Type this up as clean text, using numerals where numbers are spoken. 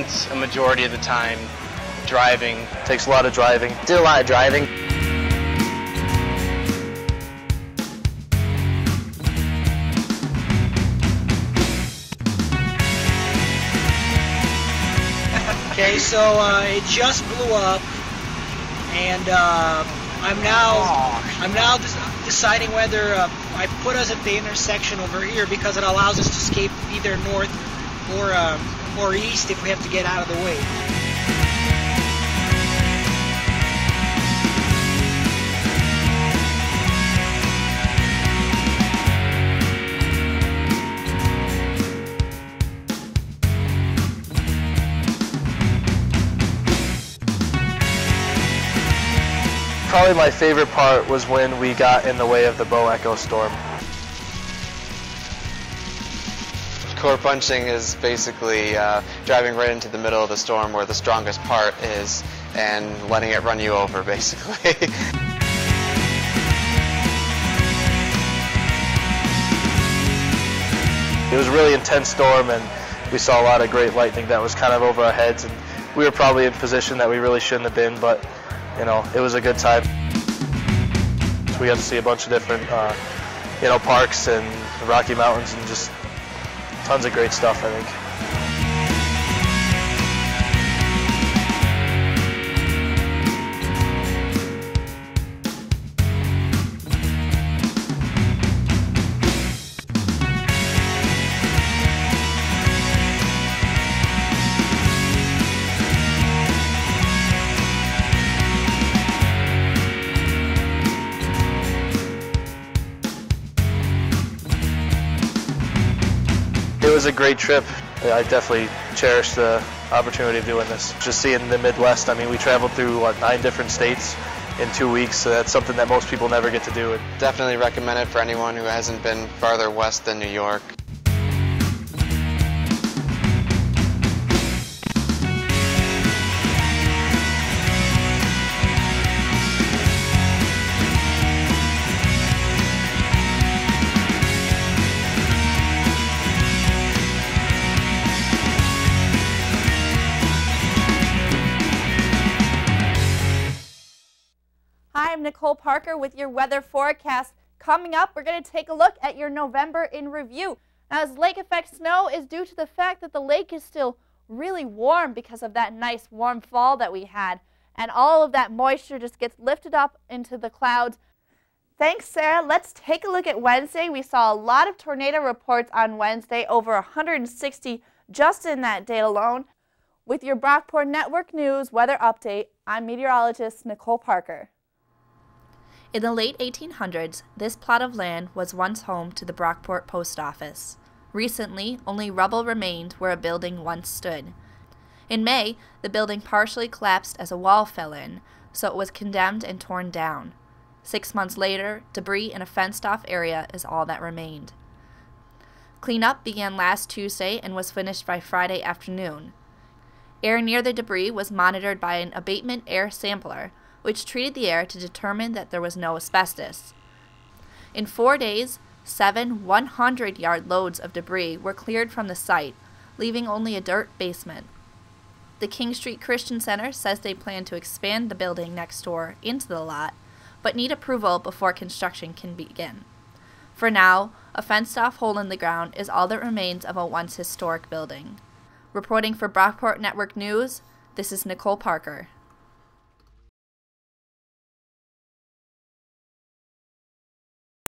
spent a majority of the time driving. Takes a lot of driving. Did a lot of driving. Okay, so it just blew up, and I'm now deciding whether I put us at the intersection over here because it allows us to escape either north or east if we have to get out of the way. Probably my favorite part was when we got in the way of the bow echo storm. Core punching is basically driving right into the middle of the storm where the strongest part is and letting it run you over, basically. It was a really intense storm, and we saw a lot of great lightning that was kind of over our heads, and we were probably in position that we really shouldn't have been, but you know, it was a good time. We got to see a bunch of different, parks and the Rocky Mountains and just tons of great stuff, I think. It was a great trip. I definitely cherish the opportunity of doing this. Just seeing the Midwest, I mean, we traveled through, 9 different states in 2 weeks, so that's something that most people never get to do. Definitely recommend it for anyone who hasn't been farther west than New York. Hi, I'm Nicole Parker with your weather forecast. Coming up, we're going to take a look at your November in review. Now, this lake effect snow is due to the fact that the lake is still really warm because of that nice warm fall that we had. And all of that moisture just gets lifted up into the clouds. Thanks, Sarah. Let's take a look at Wednesday. We saw a lot of tornado reports on Wednesday, over 160 just in that day alone. With your Brockport Network News weather update, I'm meteorologist Nicole Parker. In the late 1800s, this plot of land was once home to the Brockport Post Office. Recently, only rubble remained where a building once stood. In May, the building partially collapsed as a wall fell in, so it was condemned and torn down. 6 months later, debris in a fenced-off area is all that remained. Cleanup began last Tuesday and was finished by Friday afternoon. Air near the debris was monitored by an abatement air sampler, which treated the air to determine that there was no asbestos. In 4 days, 7 100-yard loads of debris were cleared from the site, leaving only a dirt basement. The King Street Christian Center says they plan to expand the building next door into the lot, but need approval before construction can begin. For now, a fenced-off hole in the ground is all that remains of a once historic building. Reporting for Brockport Network News, this is Nicole Parker.